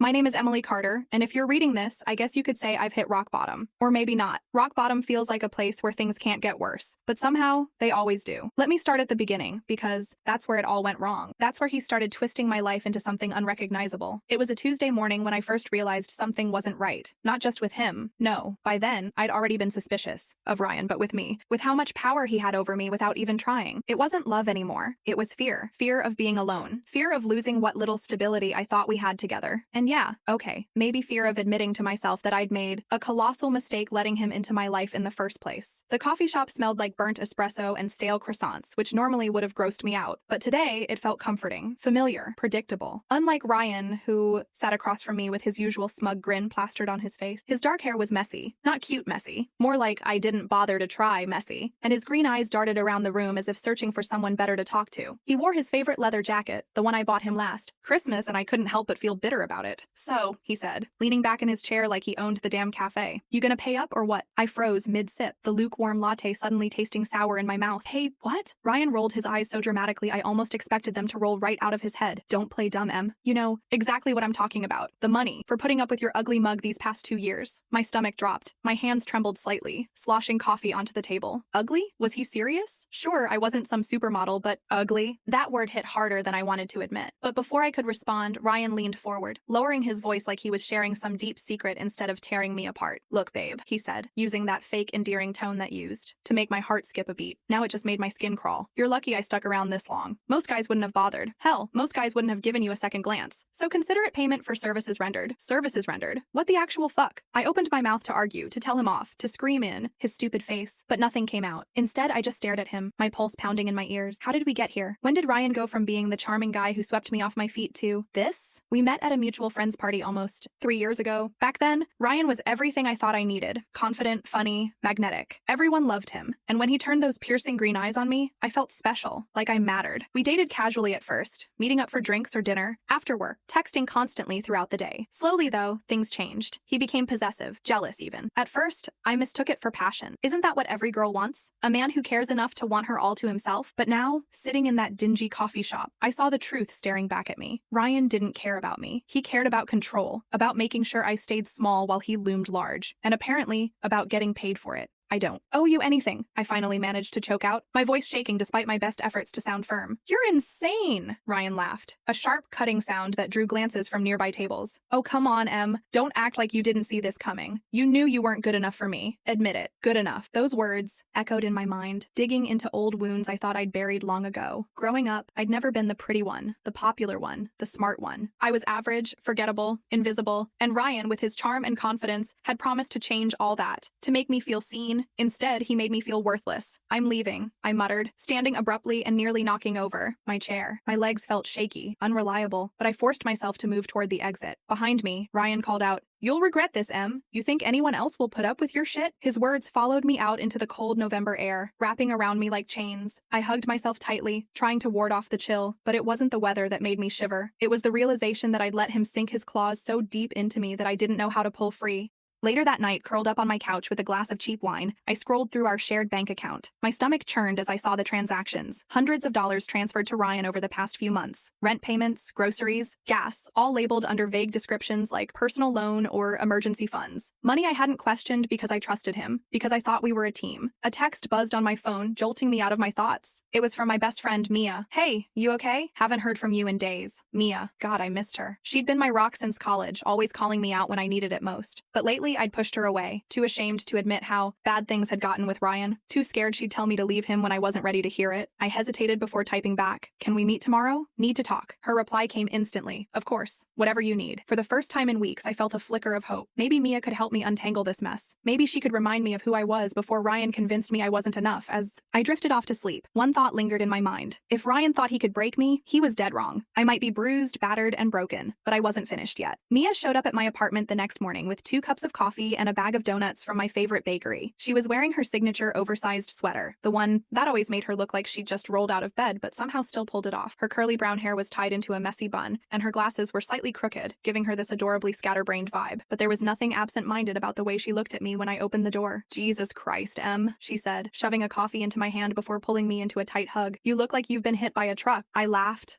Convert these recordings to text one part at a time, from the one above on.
My name is Emily Carter, and if you're reading this, I guess you could say I've hit rock bottom. Or maybe not. Rock bottom feels like a place where things can't get worse, but somehow they always do. Let me start at the beginning, because that's where it all went wrong. That's where he started twisting my life into something unrecognizable. It was a Tuesday morning when I first realized something wasn't right. Not just with him. No, by then, I'd already been suspicious of Ryan, but with me. With how much power he had over me without even trying. It wasn't love anymore. It was fear. Fear of being alone. Fear of losing what little stability I thought we had together. And yeah, okay, maybe fear of admitting to myself that I'd made a colossal mistake letting him into my life in the first place. The coffee shop smelled like burnt espresso and stale croissants, which normally would have grossed me out. But today, it felt comforting, familiar, predictable. Unlike Ryan, who sat across from me with his usual smug grin plastered on his face, his dark hair was messy. Not cute messy. More like I didn't bother to try messy. And his green eyes darted around the room as if searching for someone better to talk to. He wore his favorite leather jacket, the one I bought him last Christmas, and I couldn't help but feel bitter about it. So, he said, leaning back in his chair like he owned the damn cafe. You gonna pay up or what? I froze mid-sip, the lukewarm latte suddenly tasting sour in my mouth. Hey, what? Ryan rolled his eyes so dramatically I almost expected them to roll right out of his head. Don't play dumb, Em. You know exactly what I'm talking about. The money. For putting up with your ugly mug these past 2 years. My stomach dropped. My hands trembled slightly, sloshing coffee onto the table. Ugly? Was he serious? Sure, I wasn't some supermodel, but ugly? That word hit harder than I wanted to admit. But before I could respond, Ryan leaned forward, lowering his voice like he was sharing some deep secret instead of tearing me apart. Look, babe, he said, using that fake endearing tone that used to make my heart skip a beat. Now it just made my skin crawl. You're lucky I stuck around this long. Most guys wouldn't have bothered. Hell, most guys wouldn't have given you a second glance. So consider it payment for services rendered. Services rendered? What the actual fuck? I opened my mouth to argue, to tell him off, to scream in his stupid face, but nothing came out. Instead, I just stared at him, my pulse pounding in my ears. How did we get here? When did Ryan go from being the charming guy who swept me off my feet to this? We met at a mutual friends party almost 3 years ago. Back then, Ryan was everything I thought I needed. Confident, funny, magnetic. Everyone loved him. And when he turned those piercing green eyes on me, I felt special, like I mattered. We dated casually at first, meeting up for drinks or dinner, after work, texting constantly throughout the day. Slowly, though, things changed. He became possessive, jealous even. At first, I mistook it for passion. Isn't that what every girl wants? A man who cares enough to want her all to himself? But now, sitting in that dingy coffee shop, I saw the truth staring back at me. Ryan didn't care about me. He cared about control, about making sure I stayed small while he loomed large, and apparently, about getting paid for it. I don't owe you anything, I finally managed to choke out, my voice shaking despite my best efforts to sound firm. You're insane, Ryan laughed, a sharp cutting sound that drew glances from nearby tables. Oh, come on, Em. Don't act like you didn't see this coming. You knew you weren't good enough for me. Admit it. Good enough. Those words echoed in my mind, digging into old wounds I thought I'd buried long ago. Growing up, I'd never been the pretty one, the popular one, the smart one. I was average, forgettable, invisible, and Ryan, with his charm and confidence, had promised to change all that, to make me feel seen. Instead, he made me feel worthless. I'm leaving, I muttered, standing abruptly and nearly knocking over my chair. My legs felt shaky, unreliable, but I forced myself to move toward the exit. Behind me, Ryan called out, "You'll regret this, Em. You think anyone else will put up with your shit?" His words followed me out into the cold November air, wrapping around me like chains. I hugged myself tightly, trying to ward off the chill, but it wasn't the weather that made me shiver. It was the realization that I'd let him sink his claws so deep into me that I didn't know how to pull free. Later that night, curled up on my couch with a glass of cheap wine, I scrolled through our shared bank account. My stomach churned as I saw the transactions. Hundreds of dollars transferred to Ryan over the past few months. Rent payments, groceries, gas, all labeled under vague descriptions like personal loan or emergency funds. Money I hadn't questioned because I trusted him, because I thought we were a team. A text buzzed on my phone, jolting me out of my thoughts. It was from my best friend, Mia. "Hey, you okay? Haven't heard from you in days." Mia. God, I missed her. She'd been my rock since college, always calling me out when I needed it most. But lately, I'd pushed her away, too ashamed to admit how bad things had gotten with Ryan, too scared she'd tell me to leave him when I wasn't ready to hear it. I hesitated before typing back, "Can we meet tomorrow? Need to talk." Her reply came instantly. "Of course, whatever you need." For the first time in weeks, I felt a flicker of hope. Maybe Mia could help me untangle this mess. Maybe she could remind me of who I was before Ryan convinced me I wasn't enough. As I drifted off to sleep, one thought lingered in my mind. If Ryan thought he could break me, he was dead wrong. I might be bruised, battered, and broken, but I wasn't finished yet. Mia showed up at my apartment the next morning with 2 cups of coffee coffee and a bag of donuts from my favorite bakery. She was wearing her signature oversized sweater, the one that always made her look like she'd just rolled out of bed but somehow still pulled it off. Her curly brown hair was tied into a messy bun, and her glasses were slightly crooked, giving her this adorably scatterbrained vibe. But there was nothing absent-minded about the way she looked at me when I opened the door. "Jesus Christ, Em," she said, shoving a coffee into my hand before pulling me into a tight hug. "You look like you've been hit by a truck." I laughed,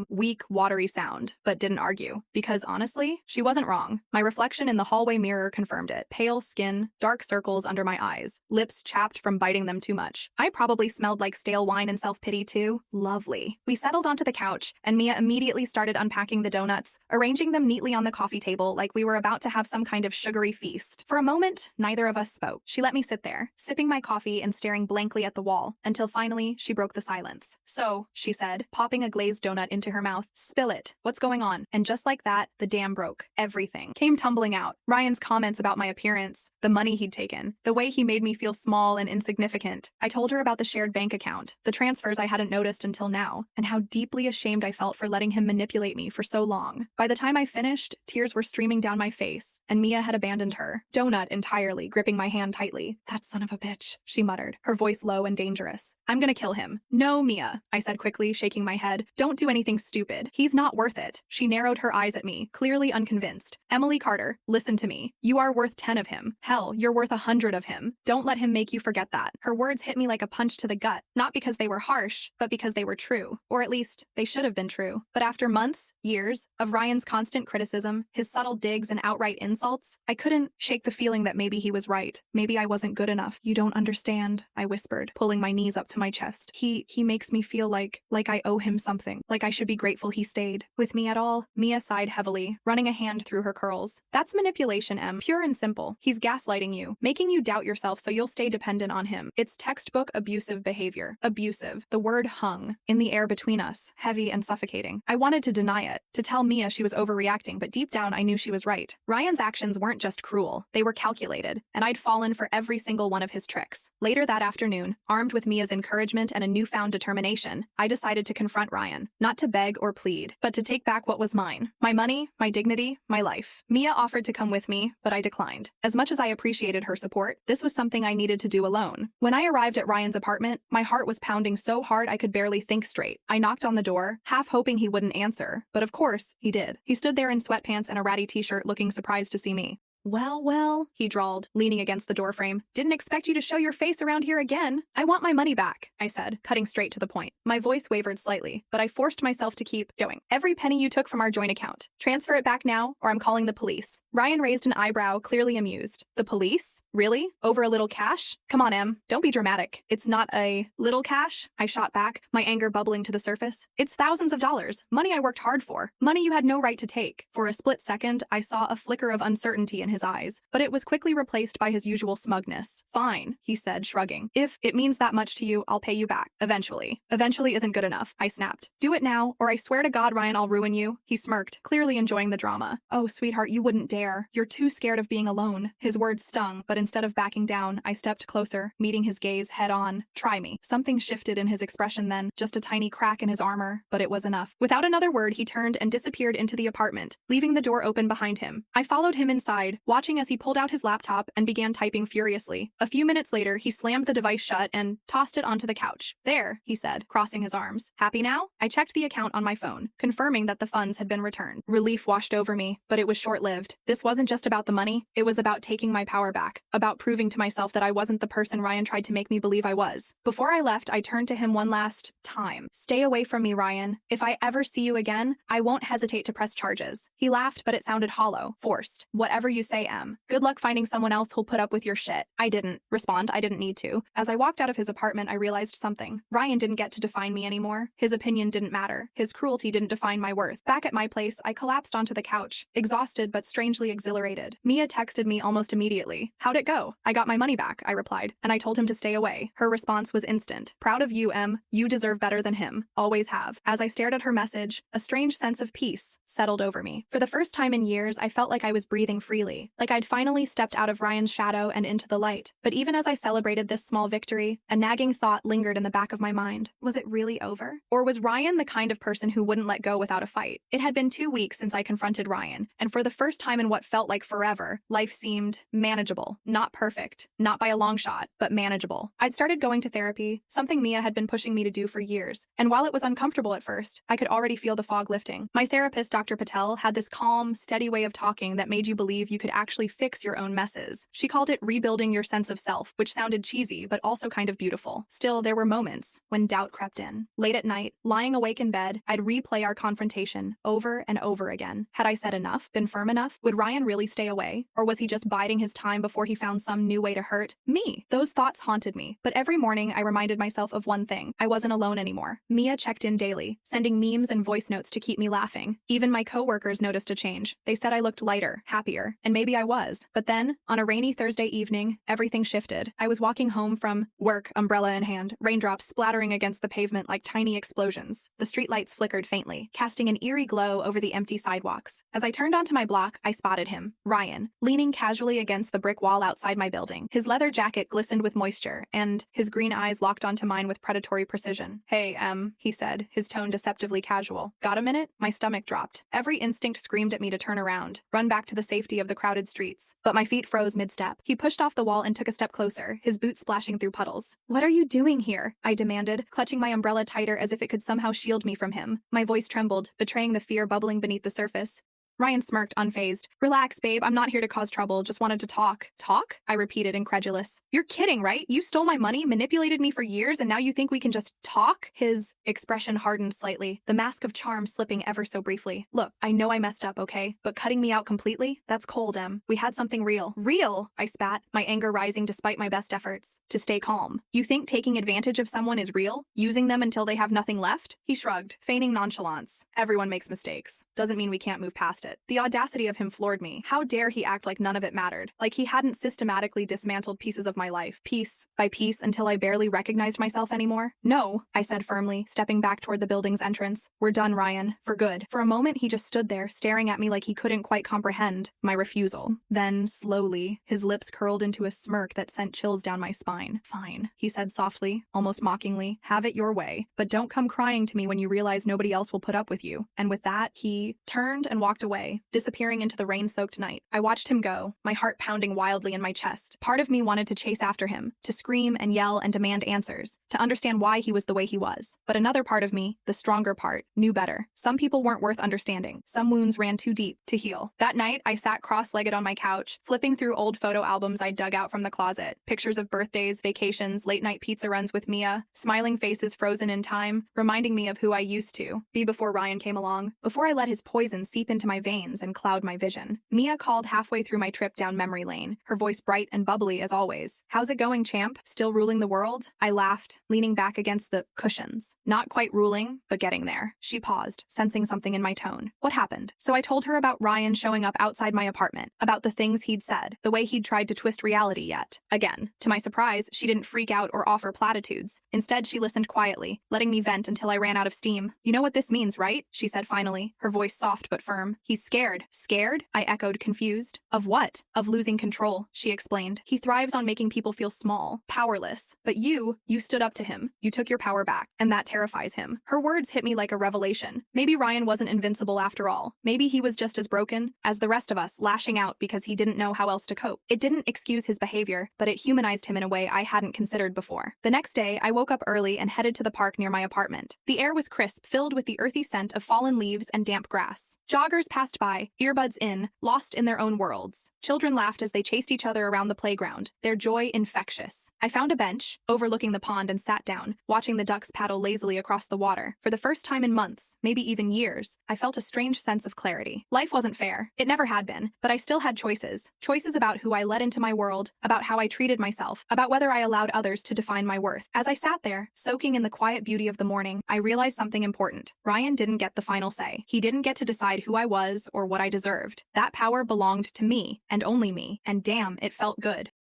weak, watery sound, but didn't argue, because honestly, she wasn't wrong. My reflection in the hallway mirror confirmed it. Pale skin, dark circles under my eyes, lips chapped from biting them too much. I probably smelled like stale wine and self-pity too. Lovely. We settled onto the couch, and Mia immediately started unpacking the donuts, arranging them neatly on the coffee table like we were about to have some kind of sugary feast. For a moment, neither of us spoke. She let me sit there, sipping my coffee and staring blankly at the wall, until finally she broke the silence. "So," she said, popping a glazed donut into her mouth, "spill it. What's going on?" And just like that, the dam broke. Everything came tumbling out. Ryan's comments about my appearance, the money he'd taken, the way he made me feel small and insignificant. I told her about the shared bank account, the transfers I hadn't noticed until now, and how deeply ashamed I felt for letting him manipulate me for so long. By the time I finished, tears were streaming down my face, and Mia had abandoned her donut entirely, gripping my hand tightly. "That son of a bitch," she muttered, her voice low and dangerous. "I'm gonna kill him." "No, Mia," I said quickly, shaking my head. "Don't do anything stupid. He's not worth it." She narrowed her eyes at me, clearly unconvinced. "Emily Carter, listen to me. You are worth 10 of him. Hell, you're worth 100 of him. Don't let him make you forget that." Her words hit me like a punch to the gut, not because they were harsh, but because they were true. Or at least, they should have been true. But after months, years, of Ryan's constant criticism, his subtle digs and outright insults, I couldn't shake the feeling that maybe he was right. Maybe I wasn't good enough. "You don't understand," I whispered, pulling my knees up to my chest. He makes me feel like I owe him something, like I should be grateful he stayed with me at all." Mia sighed heavily, running a hand through her curls. "That's manipulation, Em. Pure and simple. He's gaslighting you, making you doubt yourself so you'll stay dependent on him. It's textbook abusive behavior." Abusive. The word hung in the air between us, heavy and suffocating. I wanted to deny it, to tell Mia she was overreacting, but deep down I knew she was right. Ryan's actions weren't just cruel, they were calculated, and I'd fallen for every single one of his tricks. Later that afternoon, armed with Mia's encouragement and a newfound determination, I decided to confront Ryan, not to beg or plead, but to take back what was mine. My money, my dignity, my life. Mia offered to come with me, but I declined. As much as I appreciated her support, this was something I needed to do alone. When I arrived at Ryan's apartment, my heart was pounding so hard I could barely think straight. I knocked on the door, half hoping he wouldn't answer, but of course, he did. He stood there in sweatpants and a ratty t-shirt, looking surprised to see me. Well, he drawled, leaning against the doorframe. "Didn't expect you to show your face around here again." "I want my money back," I said, cutting straight to the point. My voice wavered slightly, but I forced myself to keep going. "Every penny you took from our joint account. Transfer it back now, or I'm calling the police." Ryan raised an eyebrow, clearly amused. "The police? Really? Over a little cash? Come on, Em. Don't be dramatic. It's not a little cash," I shot back, my anger bubbling to the surface. "It's thousands of dollars. Money I worked hard for. Money you had no right to take." For a split second, I saw a flicker of uncertainty in his eyes, but it was quickly replaced by his usual smugness. "Fine," he said, shrugging. "If it means that much to you, I'll pay you back. Eventually." "Eventually isn't good enough," I snapped. "Do it now, or I swear to God, Ryan, I'll ruin you." He smirked, clearly enjoying the drama. "Oh, sweetheart, you wouldn't dare. You're too scared of being alone." His words stung, but instead of backing down, I stepped closer, meeting his gaze head on. "Try me." Something shifted in his expression then, just a tiny crack in his armor, but it was enough. Without another word, he turned and disappeared into the apartment, leaving the door open behind him. I followed him inside, watching as he pulled out his laptop and began typing furiously. A few minutes later, he slammed the device shut and tossed it onto the couch. "There," he said, crossing his arms. "Happy now?" I checked the account on my phone, confirming that the funds had been returned. Relief washed over me, but it was short-lived. This wasn't just about the money, it was about taking my power back, about proving to myself that I wasn't the person Ryan tried to make me believe I was. Before I left, I turned to him one last time. "Stay away from me, Ryan. If I ever see you again, I won't hesitate to press charges." He laughed, but it sounded hollow, forced. "Whatever you say, Em. Good luck finding someone else who'll put up with your shit." I didn't respond. I didn't need to. As I walked out of his apartment, I realized something. Ryan didn't get to define me anymore. His opinion didn't matter. His cruelty didn't define my worth. Back at my place, I collapsed onto the couch, exhausted but strangely exhilarated. Mia texted me almost immediately. "How'd it go?" "I got my money back," I replied, and I told him to stay away. Her response was instant. "Proud of you, Em. You deserve better than him. Always have." As I stared at her message, a strange sense of peace settled over me. For the first time in years, I felt like I was breathing freely. happy, like I'd finally stepped out of Ryan's shadow and into the light. But even as I celebrated this small victory, a nagging thought lingered in the back of my mind. Was it really over? Or was Ryan the kind of person who wouldn't let go without a fight? It had been 2 weeks since I confronted Ryan, and for the first time in what felt like forever, life seemed manageable. Not perfect, not by a long shot, but manageable. I'd started going to therapy, something Mia had been pushing me to do for years, and while it was uncomfortable at first, I could already feel the fog lifting. My therapist, Dr. Patel, had this calm, steady way of talking that made you believe you could actually fix your own messes. She called it rebuilding your sense of self, which sounded cheesy, but also kind of beautiful. Still, there were moments when doubt crept in. Late at night, lying awake in bed, I'd replay our confrontation over and over again. Had I said enough? Been firm enough? Would Ryan really stay away? Or was he just biding his time before he found some new way to hurt me? Those thoughts haunted me, but every morning I reminded myself of one thing. I wasn't alone anymore. Mia checked in daily, sending memes and voice notes to keep me laughing. Even my coworkers noticed a change. They said I looked lighter, happier, and maybe I was. But then, on a rainy Thursday evening, everything shifted. I was walking home from work, umbrella in hand, raindrops splattering against the pavement like tiny explosions. The streetlights flickered faintly, casting an eerie glow over the empty sidewalks. As I turned onto my block, I spotted him, Ryan, leaning casually against the brick wall outside my building. His leather jacket glistened with moisture, and his green eyes locked onto mine with predatory precision. "Hey, he said, his tone deceptively casual. Got a minute? My stomach dropped. Every instinct screamed at me to turn around, run back to the safety of the crowded streets. But my feet froze mid-step. He pushed off the wall and took a step closer, his boots splashing through puddles. "What are you doing here?" I demanded, clutching my umbrella tighter as if it could somehow shield me from him. My voice trembled, betraying the fear bubbling beneath the surface. Ryan smirked, unfazed. "Relax, babe. I'm not here to cause trouble. Just wanted to talk." "Talk?" I repeated, incredulous. "You're kidding, right? You stole my money, manipulated me for years, and now you think we can just talk?" His expression hardened slightly, the mask of charm slipping ever so briefly. "Look, I know I messed up, okay? But cutting me out completely? That's cold, Em. We had something real." "Real?" I spat, my anger rising despite my best efforts to stay calm. "You think taking advantage of someone is real? Using them until they have nothing left?" He shrugged, feigning nonchalance. "Everyone makes mistakes. Doesn't mean we can't move past it." The audacity of him floored me. How dare he act like none of it mattered, like he hadn't systematically dismantled pieces of my life, piece by piece, until I barely recognized myself anymore. "No," I said firmly, stepping back toward the building's entrance. "We're done, Ryan. For good." For a moment, he just stood there, staring at me like he couldn't quite comprehend my refusal. Then, slowly, his lips curled into a smirk that sent chills down my spine. "Fine," he said softly, almost mockingly. "Have it your way. But don't come crying to me when you realize nobody else will put up with you." And with that, he turned and walked away, disappearing into the rain-soaked night. I watched him go, my heart pounding wildly in my chest. Part of me wanted to chase after him, to scream and yell and demand answers, to understand why he was the way he was. But another part of me, the stronger part, knew better. Some people weren't worth understanding. Some wounds ran too deep to heal. That night, I sat cross-legged on my couch, flipping through old photo albums I dug out from the closet. Pictures of birthdays, vacations, late-night pizza runs with Mia, smiling faces frozen in time, reminding me of who I used to be before Ryan came along, before I let his poison seep into my veins and cloud my vision. Mia called halfway through my trip down memory lane, her voice bright and bubbly as always. "How's it going, champ? Still ruling the world?" I laughed, leaning back against the cushions. "Not quite ruling, but getting there." She paused, sensing something in my tone. "What happened?" So I told her about Ryan showing up outside my apartment, about the things he'd said, the way he'd tried to twist reality yet. Again, to my surprise, she didn't freak out or offer platitudes. Instead, she listened quietly, letting me vent until I ran out of steam. "You know what this means, right?" she said finally, her voice soft but firm. "He's scared." "Scared?" I echoed, confused. "Of what?" "Of losing control," she explained. "He thrives on making people feel small, powerless. But you stood up to him. You took your power back, and that terrifies him." Her words hit me like a revelation. Maybe Ryan wasn't invincible after all. Maybe he was just as broken as the rest of us, lashing out because he didn't know how else to cope. It didn't excuse his behavior, but it humanized him in a way I hadn't considered before. The next day, I woke up early and headed to the park near my apartment. The air was crisp, filled with the earthy scent of fallen leaves and damp grass. Joggers passed by, earbuds in, lost in their own worlds. Children laughed as they chased each other around the playground, their joy infectious. I found a bench, overlooking the pond, and sat down, watching the ducks paddle lazily across the water. For the first time in months, maybe even years, I felt a strange sense of clarity. Life wasn't fair. It never had been, but I still had choices. Choices about who I let into my world, about how I treated myself, about whether I allowed others to define my worth. As I sat there, soaking in the quiet beauty of the morning, I realized something important. Ryan didn't get the final say. He didn't get to decide who I was or what I deserved. That power belonged to me, and only me, and damn, it felt good.